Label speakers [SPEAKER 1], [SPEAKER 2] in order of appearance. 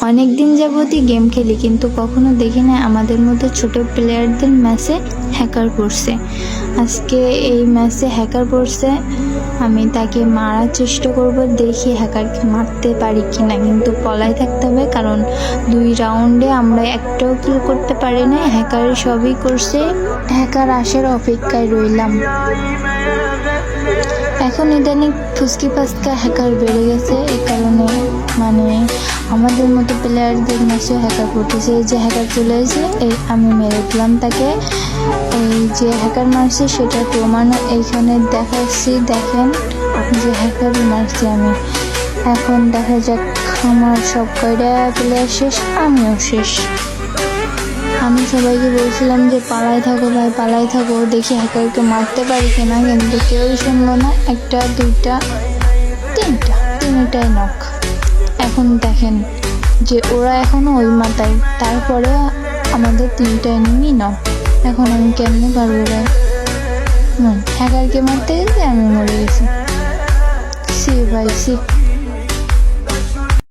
[SPEAKER 1] অনেক দিন যাবতই গেম খেলি, কিন্তু কখনো দেখি না আমাদের মধ্যে ছোট প্লেয়ারদের ম্যাচে হ্যাকার পড়ছে। আজকে এই ম্যাচে হ্যাকার পড়ছে, আমি তাকে মারার চেষ্টা করব, দেখি হ্যাকারকে মারতে পারি কিনা। কিন্তু পলায় থাকতে হবে, কারণ 2 রাউন্ডে আমরা একটাও কিল করতে পারি না। হ্যাকার সবই করছে, হ্যাকার আসার অপেক্ষায় রইলাম। এখন ইদানিং ফুসকি ফাসকা হ্যাকার বেড়ে গেছে, এই কারণে আমাদের মতো প্লেয়ারদের ম্যাচে হ্যাকার পড়তেছে। এই যে হ্যাকার চলে এসে আমি মেরে দিলাম তাকে। এই যে হ্যাকার মারছে সেটা প্রমাণও এইখানে দেখাচ্ছি, দেখেন যে হ্যাকারই মারছি আমি। এখন দেখা যাক, আমার সব কয়টা প্লেয়ার শেষ, আমিও শেষ। আমি সবাইকে বলছিলাম যে পালায় থাকো ভাই, পালায় থাকো, দেখি হ্যাকারকে মারতে পারি কিনা, কিন্তু কেউই শুনলো না। 1টা 2টা 3টাই নক। এখন দেখেন যে ওরা এখনো ওই মাথায়, তারপরে আমাদের 3টা এনিমি নক। এখন আমি কেমনে পারবো ভাই? হ্যাকারকে মারতে গেছি, আমি মরে গেছি। সি ভাই সি।